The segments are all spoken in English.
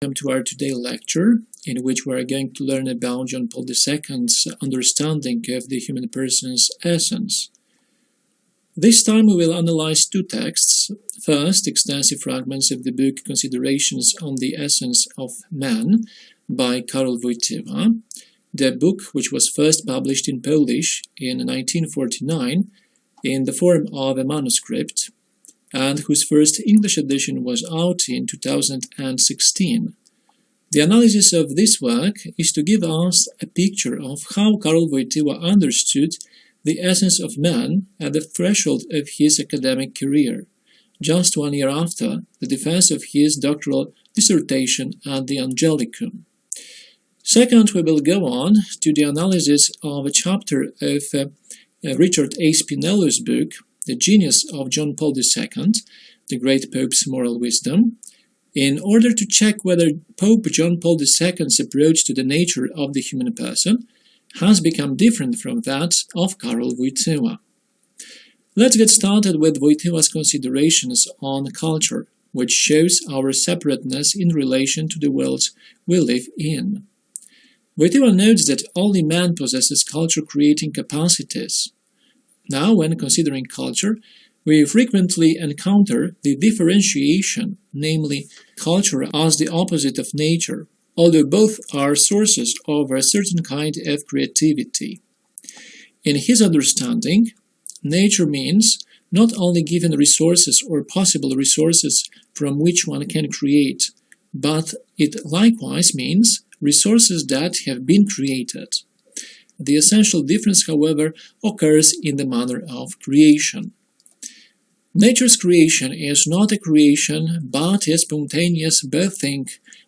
welcome to our today lecture, in which we are going to learn about John Paul II's understanding of the human person's essence. This time we will analyze two texts. First, extensive fragments of the book Considerations on the Essence of Man by Karol Wojtyła, the book which was first published in Polish in 1949 in the form of a manuscript, and whose first English edition was out in 2016. The analysis of this work is to give us a picture of how Karol Wojtyła understood the essence of man at the threshold of his academic career, just 1 year after the defense of his doctoral dissertation at the Angelicum. Second, we will go on to the analysis of a chapter of Richard A. Spinelli's book, The Genius of John Paul II, the great Pope's Moral Wisdom, in order to check whether Pope John Paul II's approach to the nature of the human person has become different from that of Karol Wojtyła. Let's get started with Wojtyła's considerations on culture, which shows our separateness in relation to the world we live in. Wojtyła notes that only man possesses culture-creating capacities. Now, when considering culture, we frequently encounter the differentiation, namely culture as the opposite of nature, although both are sources of a certain kind of creativity. In his understanding, nature means not only given resources or possible resources from which one can create, but it likewise means resources that have been created. The essential difference, however, occurs in the manner of creation. Nature's creation is not a creation, but a spontaneous birthing,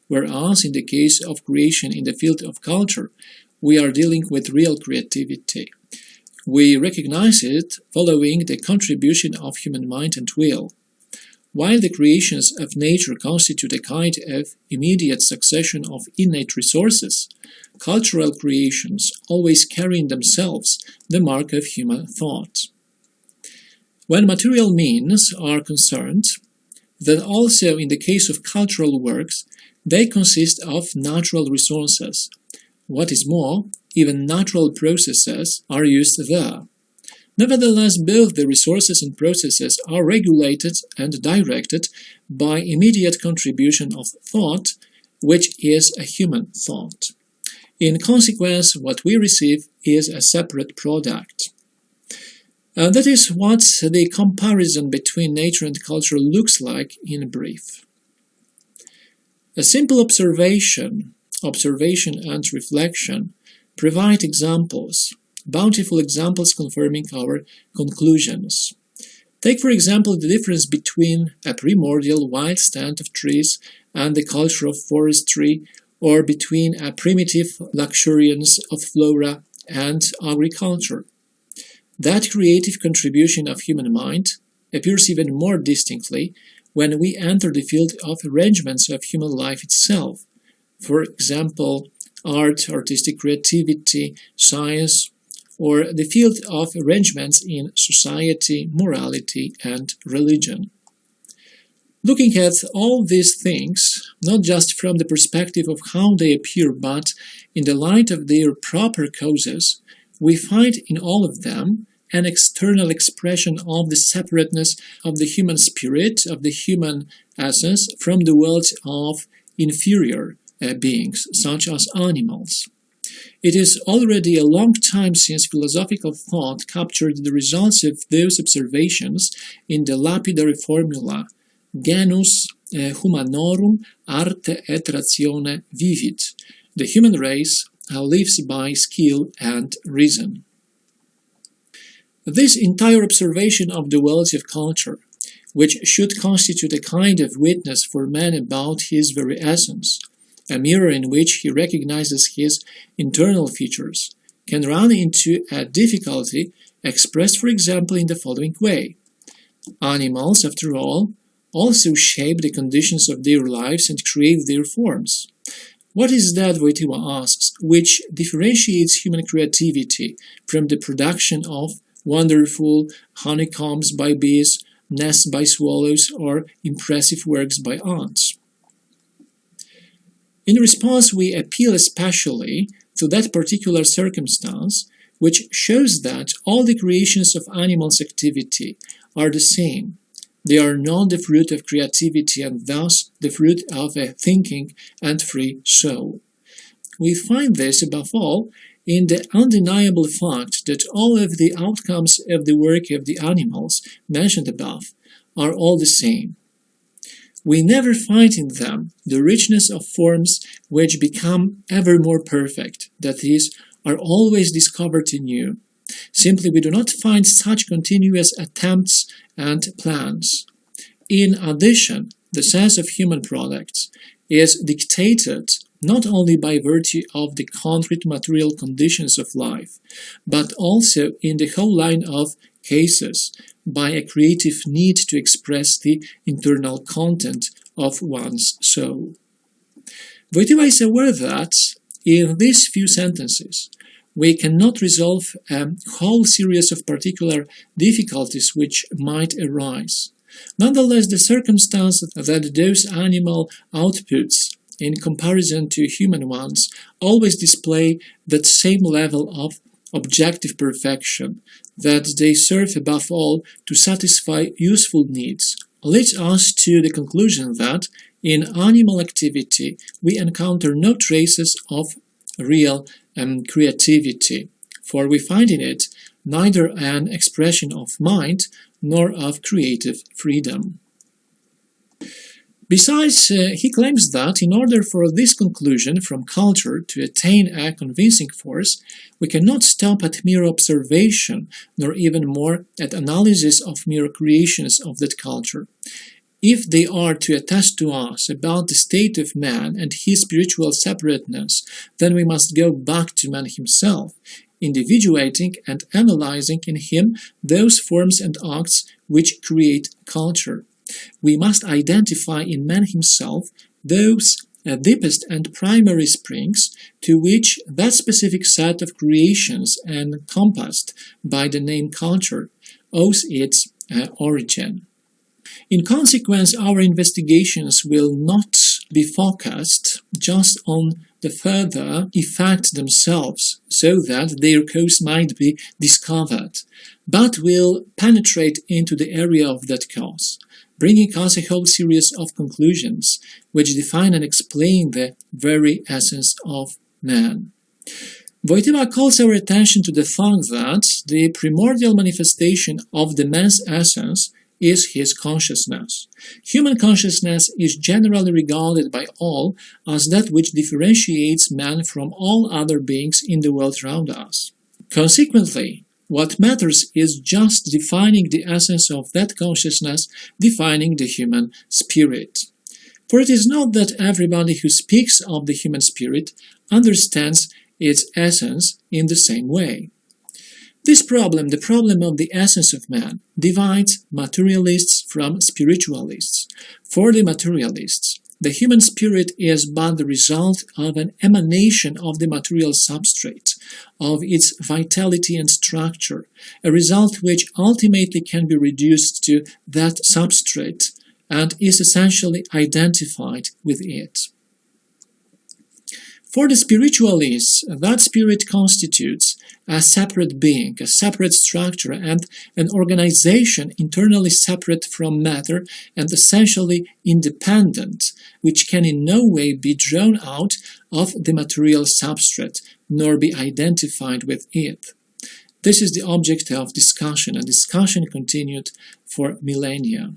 whereas in the case of creation in the field of culture, we are dealing with real creativity. We recognize it following the contribution of human mind and will. While the creations of nature constitute a kind of immediate succession of innate resources, cultural creations always carry in themselves the mark of human thought. When material means are concerned, then also in the case of cultural works, they consist of natural resources. What is more, even natural processes are used there. Nevertheless, both the resources and processes are regulated and directed by immediate contribution of thought, which is a human thought. In consequence, what we receive is a separate product. That is what the comparison between nature and culture looks like in brief. A simple observation and reflection provide examples, bountiful examples confirming our conclusions. Take, for example, the difference between a primordial wild stand of trees and the culture of forestry, or between a primitive luxuriance of flora and agriculture. That creative contribution of human mind appears even more distinctly when we enter the field of arrangements of human life itself, for example, art, artistic creativity, science, or the field of arrangements in society, morality, and religion. Looking at all these things, not just from the perspective of how they appear, but in the light of their proper causes, we find in all of them an external expression of the separateness of the human spirit, of the human essence, from the world of inferior beings, such as animals. It is already a long time since philosophical thought captured the results of those observations in the lapidary formula genus humanorum arte et ratione vivit. The human race lives by skill and reason. This entire observation of the worlds of culture, which should constitute a kind of witness for man about his very essence, a mirror in which he recognizes his internal features, can run into a difficulty expressed, for example, in the following way. Animals, after all, also shape the conditions of their lives and create their forms. What is that, Wojtyła asks, which differentiates human creativity from the production of wonderful honeycombs by bees, nests by swallows, or impressive works by ants? In response, we appeal especially to that particular circumstance which shows that all the creations of animals' activity are the same. They are not the fruit of creativity and thus the fruit of a thinking and free soul. We find this, above all, in the undeniable fact that all of the outcomes of the work of the animals mentioned above are all the same. We never find in them the richness of forms which become ever more perfect, that is, are always discovered anew. Simply, we do not find such continuous attempts and plans. In addition, the sense of human products is dictated not only by virtue of the concrete material conditions of life, but also in the whole line of cases by a creative need to express the internal content of one's soul. Wojtyła is aware that in these few sentences we cannot resolve a whole series of particular difficulties which might arise. Nonetheless, the circumstance that those animal outputs in comparison to human ones always display that same level of objective perfection, that they serve above all to satisfy useful needs, leads us to the conclusion that in animal activity we encounter no traces of real creativity, for we find in it neither an expression of mind nor of creative freedom. Besides, he claims that in order for this conclusion from culture to attain a convincing force, we cannot stop at mere observation, nor even more at analysis of mere creations of that culture. If they are to attest to us about the state of man and his spiritual separateness, then we must go back to man himself, individuating and analyzing in him those forms and acts which create culture. We must identify in man himself those deepest and primary springs to which that specific set of creations encompassed by the name culture owes its origin. In consequence, our investigations will not be focused just on the further effects themselves, so that their cause might be discovered, but will penetrate into the area of that cause, bringing us a whole series of conclusions which define and explain the very essence of man. Wojtyła calls our attention to the fact that the primordial manifestation of the man's essence is his consciousness. Human consciousness is generally regarded by all as that which differentiates man from all other beings in the world around us. Consequently, what matters is just defining the essence of that consciousness, defining the human spirit. For it is not that everybody who speaks of the human spirit understands its essence in the same way. This problem, the problem of the essence of man, divides materialists from spiritualists. For the materialists, the human spirit is but the result of an emanation of the material substrate, of its vitality and structure, a result which ultimately can be reduced to that substrate and is essentially identified with it. For the spiritualists, that spirit constitutes a separate being, a separate structure, and an organization internally separate from matter and essentially independent, which can in no way be drawn out of the material substrate, nor be identified with it. This is the object of discussion, and discussion continued for millennia.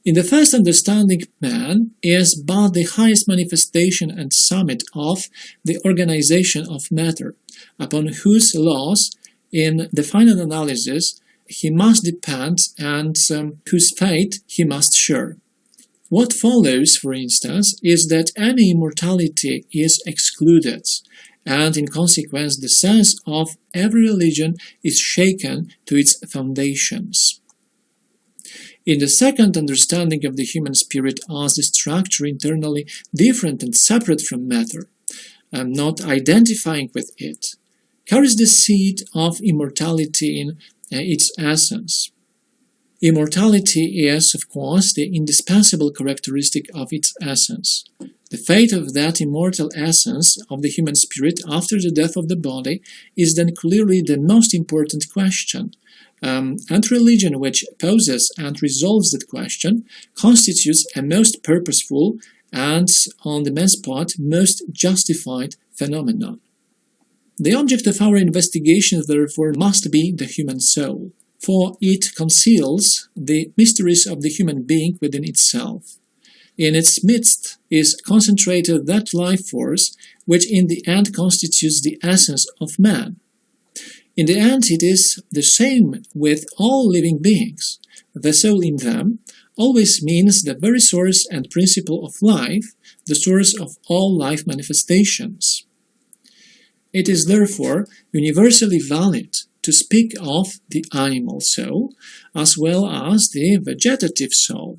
In the first understanding, man is but the highest manifestation and summit of the organization of matter, upon whose laws, in the final analysis, he must depend and whose fate he must share. What follows, for instance, is that any immortality is excluded, and in consequence the sense of every religion is shaken to its foundations. In the second understanding of the human spirit as the structure internally different and separate from matter, not identifying with it, carries the seed of immortality in its essence. Immortality is, of course, the indispensable characteristic of its essence. The fate of that immortal essence of the human spirit after the death of the body is then clearly the most important question, and religion which poses and resolves that question constitutes a most purposeful and, on the man's part, most justified phenomenon. The object of our investigation, therefore, must be the human soul, for it conceals the mysteries of the human being within itself. In its midst is concentrated that life force which in the end constitutes the essence of man. In the end, it is the same with all living beings. The soul in them always means the very source and principle of life, the source of all life manifestations. It is therefore universally valid to speak of the animal soul as well as the vegetative soul.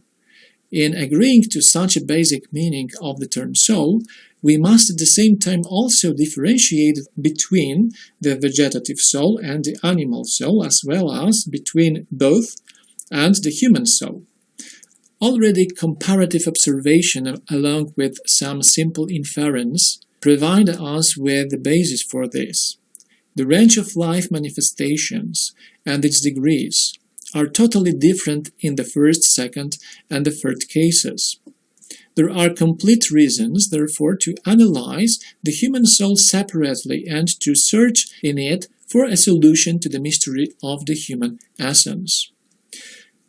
In agreeing to such a basic meaning of the term soul, we must at the same time also differentiate between the vegetative soul and the animal soul, as well as between both and the human soul. Already comparative observation, along with some simple inference, provide us with the basis for this. The range of life manifestations and its degrees are totally different in the first, second, and the third cases. There are complete reasons, therefore, to analyze the human soul separately and to search in it for a solution to the mystery of the human essence.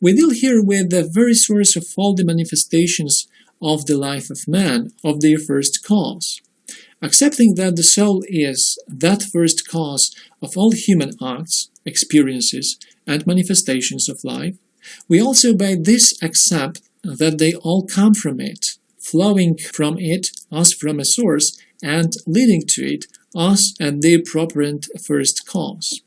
We deal here with the very source of all the manifestations of the life of man, of their first cause. Accepting that the soul is that first cause of all human acts, experiences, and manifestations of life, we also by this accept that they all come from it, flowing from it as from a source, and leading to it as at their proper and first cause.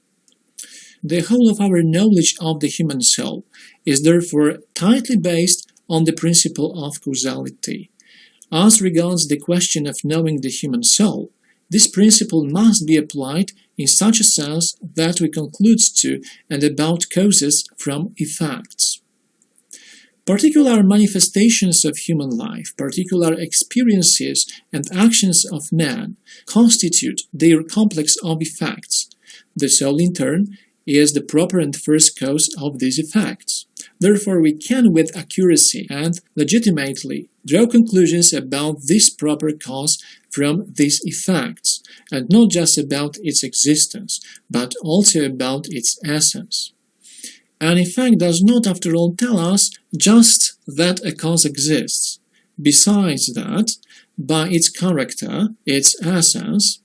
The whole of our knowledge of the human soul is therefore tightly based on the principle of causality. As regards the question of knowing the human soul, this principle must be applied in such a sense that we conclude to and about causes from effects. Particular manifestations of human life, particular experiences and actions of man constitute their complex of effects. The soul, in turn, is the proper and first cause of these effects. Therefore, we can with accuracy and legitimately draw conclusions about this proper cause from these effects, and not just about its existence, but also about its essence. An effect does not, after all, tell us just that a cause exists. Besides that, by its character, its essence,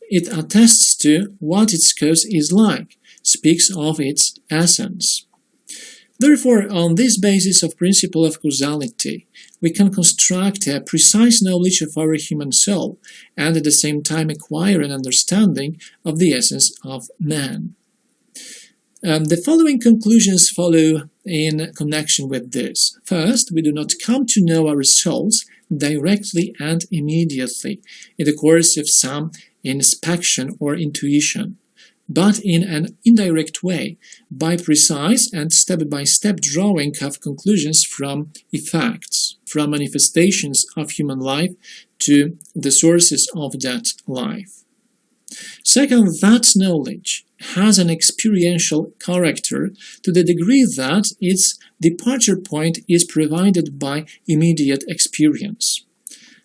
it attests to what its cause is like, speaks of its essence. Therefore, on this basis of principle of causality, we can construct a precise knowledge of our human soul and at the same time acquire an understanding of the essence of man. The following conclusions follow in connection with this. First, we do not come to know our souls directly and immediately in the course of some inspection or intuition, but in an indirect way, by precise and step-by-step drawing of conclusions from effects, from manifestations of human life to the sources of that life. Second, that knowledge has an experiential character to the degree that its departure point is provided by immediate experience.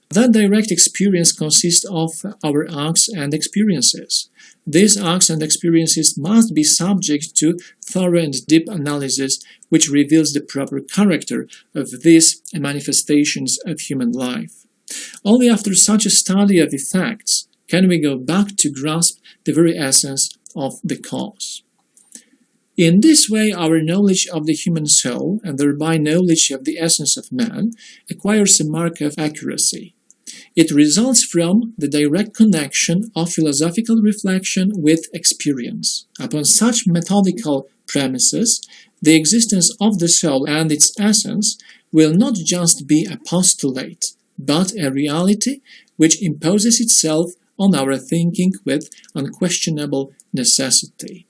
That direct experience consists of our acts and experiences. These acts and experiences must be subject to thorough and deep analysis, which reveals the proper character of these manifestations of human life. Only after such a study of effects can we go back to grasp the very essence of the cause. In this way, our knowledge of the human soul, and thereby knowledge of the essence of man, acquires a mark of accuracy. It results from the direct connection of philosophical reflection with experience. Upon such methodical premises, the existence of the soul and its essence will not just be a postulate, but a reality which imposes itself on our thinking with unquestionable necessity.